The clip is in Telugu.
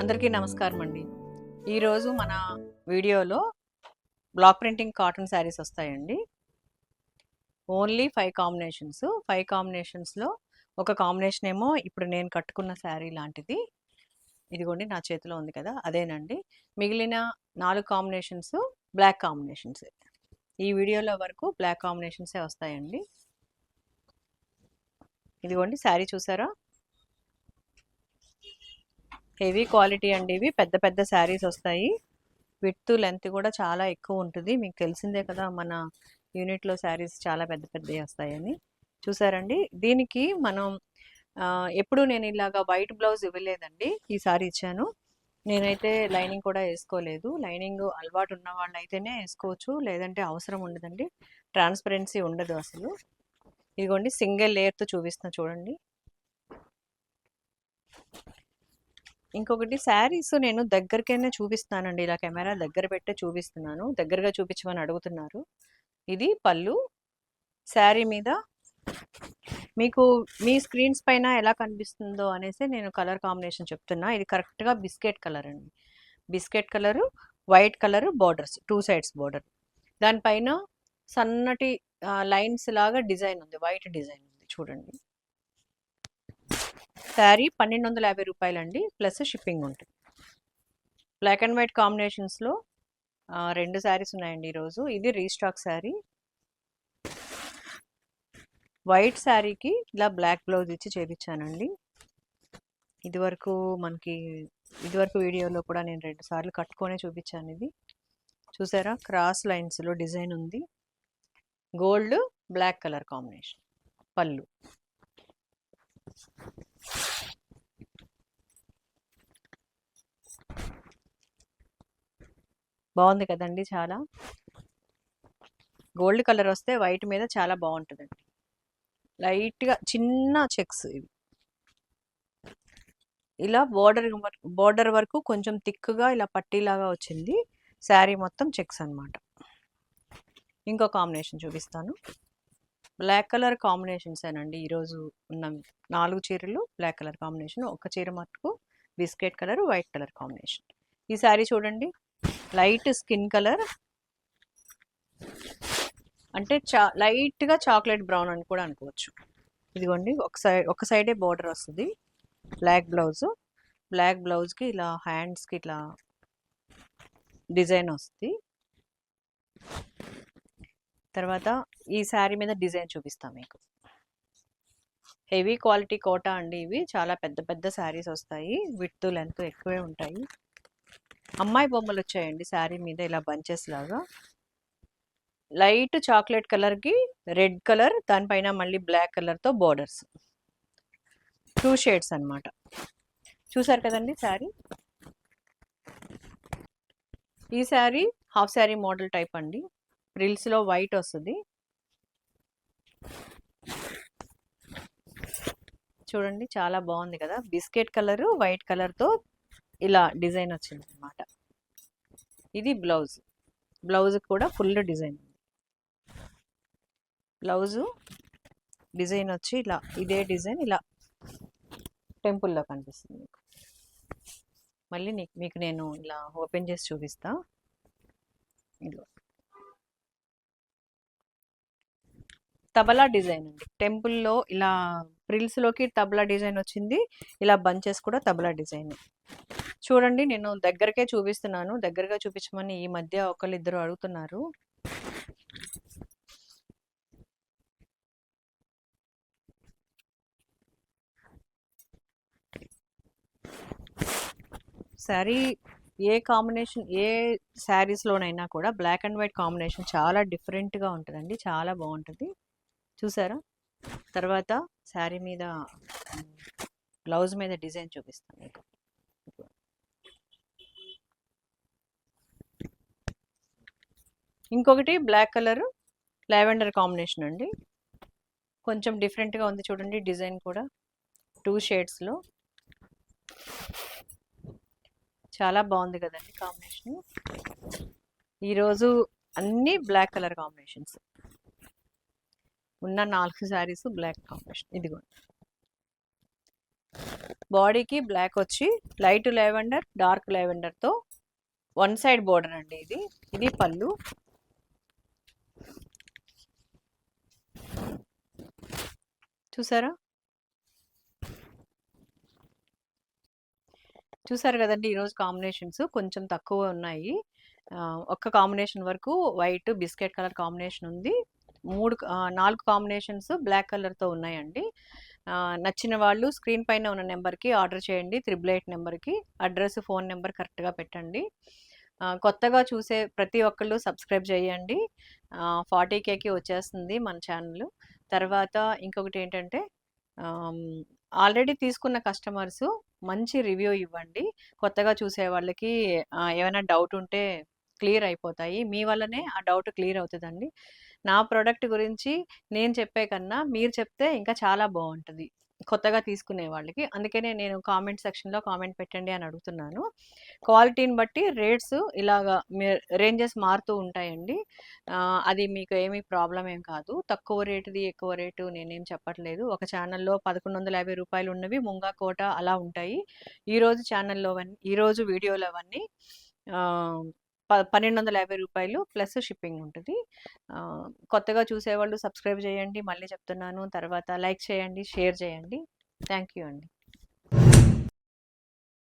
అందరికీ నమస్కారం అండి. ఈరోజు మన వీడియోలో బ్లాక్ ప్రింటింగ్ కాటన్ శారీస్ వస్తాయండి. Only 5 combinations. 5 కాంబినేషన్స్లో ఒక కాంబినేషన్ ఏమో ఇప్పుడు నేను కట్టుకున్న శారీ లాంటిది. ఇదిగోండి నా చేతిలో ఉంది కదా, అదేనండి. మిగిలిన 4 కాంబినేషన్స్ బ్లాక్ కాంబినేషన్స్. ఈ వీడియోలో వరకు బ్లాక్ కాంబినేషన్సే వస్తాయండి. ఇదిగోండి శారీ చూసారా, హెవీ క్వాలిటీ అండి. ఇవి పెద్ద పెద్ద శారీస్ వస్తాయి. విడ్త్ లెంత్ కూడా చాలా ఎక్కువ ఉంటుంది. మీకు తెలిసిందే కదా, మన యూనిట్లో శారీస్ చాలా పెద్ద పెద్దవి వస్తాయని. చూసారండి, దీనికి మనం ఎప్పుడు నేను ఇలాగా వైట్ బ్లౌజ్ ఇవ్వలేదండి. ఈసారి ఇచ్చాను. నేనైతే లైనింగ్ కూడా వేసుకోలేదు. లైనింగ్ అలవాటు ఉన్న వాళ్ళు అయితేనే వేసుకోవచ్చు, లేదంటే అవసరం ఉండదండి. ట్రాన్స్పరెన్సీ ఉండదు అసలు. ఇదిగోండి సింగిల్ లేయర్తో చూపిస్తున్నా చూడండి. ఇంకొకటి, శారీస్ నేను దగ్గరికైనా చూపిస్తానండి. ఇలా కెమెరా దగ్గర పెట్టే చూపిస్తున్నాను. దగ్గరగా చూపించమని అడుగుతున్నారు. ఇది పళ్ళు. శారీ మీద మీకు మీ స్క్రీన్స్ పైన ఎలా కనిపిస్తుందో అనేసి నేను కలర్ కాంబినేషన్ చెప్తున్నా. ఇది కరెక్ట్గా బిస్కెట్ కలర్ అండి. Biscuit colour, white colour borders, 2 sides border. దానిపైన సన్నటి లైన్స్ లాగా డిజైన్ ఉంది, వైట్ డిజైన్ ఉంది చూడండి. శారీ 1250 రూపాయలండి, ప్లస్ షిప్పింగ్ ఉంటుంది. బ్లాక్ అండ్ వైట్ కాంబినేషన్స్లో 2 శారీస్ ఉన్నాయండి ఈరోజు. ఇది రీస్టాక్ శారీ. వైట్ శారీకి ఇలా బ్లాక్ బ్లౌజ్ ఇచ్చి చేయించానండి. ఇదివరకు వీడియోలో కూడా నేను 2 సార్లు కట్టుకొనే చూపించాను. ఇది చూసారా, క్రాస్ లైన్స్లో డిజైన్ ఉంది. Gold black colour combination. పళ్ళు. బాగుంది కదండి, చాలా గోల్డ్ కలర్ వస్తే వైట్ మీద చాలా బాగుంటుందండి. లైట్గా చిన్న చెక్స్ ఇవి. ఇలా బోర్డర్ వరకు కొంచెం థిక్గా ఇలా పట్టీలాగా వచ్చింది. శారీ మొత్తం చెక్స్ అన్నమాట. ఇంకో కాంబినేషన్ చూపిస్తాను. బ్లాక్ కలర్ కాంబినేషన్స్ ఏనండి ఈరోజు ఉన్న 4 చీరలు బ్లాక్ కలర్ కాంబినేషన్. ఒక చీర మటుకు biscuit colour, white colour combination. ఈ శారీ చూడండి, లైట్ స్కిన్ కలర్, అంటే లైట్గా చాక్లెట్ బ్రౌన్ అని కూడా అనుకోవచ్చు. ఇదిగోండి ఒక సైడే బోర్డర్ వస్తుంది. Black blouse. బ్లాక్ బ్లౌజ్కి ఇలా హ్యాండ్స్కి ఇట్లా డిజైన్ వస్తుంది. తర్వాత ఈ శారీ మీద డిజైన్ చూపిస్తాను మీకు. హెవీ క్వాలిటీ కోటా అండి. ఇవి చాలా పెద్ద పెద్ద శారీస్ వస్తాయి. విడ్త్ లెంత్ ఎక్కువే ఉంటాయి. అమ్మాయి బొమ్మలు వచ్చాయండి శారీ మీద, ఇలా బంచెస్ లాగా. లైట్ చాక్లెట్ కలర్కి రెడ్ కలర్, దానిపైన మళ్ళీ బ్లాక్ కలర్తో బోర్డర్స్. 2 షేడ్స్ అన్నమాట. చూసారు కదండి శారీ. ఈ sari half sari model type అండి. ఫ్రిల్స్లో వైట్ వస్తుంది చూడండి, చాలా బాగుంది కదా. బిస్కెట్ కలరు వైట్ కలర్తో ఇలా డిజైన్ వచ్చింది అన్నమాట. ఇది బ్లౌజ్. బ్లౌజ్ కూడా ఫుల్ డిజైన్ ఉంది. బ్లౌజు డిజైన్ వచ్చి ఇలా, ఇదే డిజైన్ ఇలా టెంపుల్లో కనిపిస్తుంది మీకు. మళ్ళీ మీకు నేను ఇలా ఓపెన్ చేసి చూపిస్తా. ఇదిగో తబలా డిజైన్ అండి. టెంపుల్లో ఇలా ప్రిల్స్లోకి తబలా డిజైన్ వచ్చింది. ఇలా బంచెస్ కూడా తబలా డిజైన్. చూడండి, నేను దగ్గరకే చూపిస్తున్నాను. దగ్గరగా చూపించమని ఈ మధ్య ఒకళ్ళిద్దరు అడుగుతున్నారు. శారీ ఏ కాంబినేషన్, ఏ శారీస్లోనైనా కూడా బ్లాక్ అండ్ వైట్ కాంబినేషన్ చాలా డిఫరెంట్గా ఉంటుందండి. చాలా బాగుంటుంది. చూసారా. తర్వాత శారీ మీద బ్లౌజ్ మీద డిజైన్ చూపిస్తాను మీకు. ఇంకొకటి బ్లాక్ కలర్ లావెండర్ కాంబినేషన్ అండి. కొంచెం డిఫరెంట్గా ఉంది చూడండి, డిజైన్ కూడా 2 షేడ్స్లో. చాలా బాగుంది కదండి కాంబినేషన్. ఈరోజు అన్నీ బ్లాక్ కలర్ కాంబినేషన్స్. ఉన్న 4 శారీస్ బ్లాక్ కాంబినేషన్. ఇదిగోండి. బాడీకి బ్లాక్ వచ్చి లైట్ లెవెండర్ డార్క్ లెవెండర్తో వన్ సైడ్ బోర్డర్ అండి ఇది. ఇది పళ్ళు. చూసారా? చూసారు కదండి ఈరోజు కాంబినేషన్స్ కొంచెం తక్కువ ఉన్నాయి. ఒక్క కాంబినేషన్ వరకు వైట్ బిస్కెట్ కలర్ కాంబినేషన్ ఉంది. 4 కాంబినేషన్స్ బ్లాక్ కలర్తో ఉన్నాయండి. నచ్చిన వాళ్ళు స్క్రీన్ పైన ఉన్న నెంబర్కి ఆర్డర్ చేయండి. 888 నెంబర్కి. అడ్రస్ ఫోన్ నెంబర్ కరెక్ట్గా పెట్టండి. కొత్తగా చూసే ప్రతి ఒక్కళ్ళు సబ్స్క్రైబ్ చేయండి. 40Kకి వచ్చేస్తుంది మన ఛానల్. తర్వాత ఇంకొకటి ఏంటంటే ఆల్రెడీ తీసుకున్న కస్టమర్స్ మంచి రివ్యూ ఇవ్వండి. కొత్తగా చూసే వాళ్ళకి ఏమైనా డౌట్ ఉంటే క్లియర్ అయిపోతాయి. మీ వల్లనే ఆ డౌట్ క్లియర్ అవుతుందండి. నా ప్రోడక్ట్ గురించి నేను చెప్పే కన్నా మీరు చెప్తే ఇంకా చాలా బాగుంటుంది కొత్తగా తీసుకునే వాళ్ళకి. అందుకనే నేను కామెంట్ సెక్షన్లో కామెంట్ పెట్టండి అని అడుగుతున్నాను. క్వాలిటీని బట్టి రేట్స్ ఇలాగా రేంజెస్ మారుతూ ఉంటాయండి. అది మీకు ఏమీ ప్రాబ్లం ఏం కాదు. తక్కువ రేటుది ఎక్కువ రేటు నేనేం చెప్పట్లేదు. ఒక ఛానల్లో 1150 రూపాయలు ఉన్నవి ముంగా కోట అలా ఉంటాయి. ఈరోజు వీడియోలో అవన్నీ 1250 రూపాయలు ప్లస్ షిప్పింగ్ ఉంటుంది. కొత్తగా చూసేవాళ్ళు సబ్స్క్రైబ్ చేయండి. మళ్ళీ చెప్తున్నాను. తర్వాత లైక్ చేయండి, షేర్ చేయండి. థ్యాంక్ యూ అండి.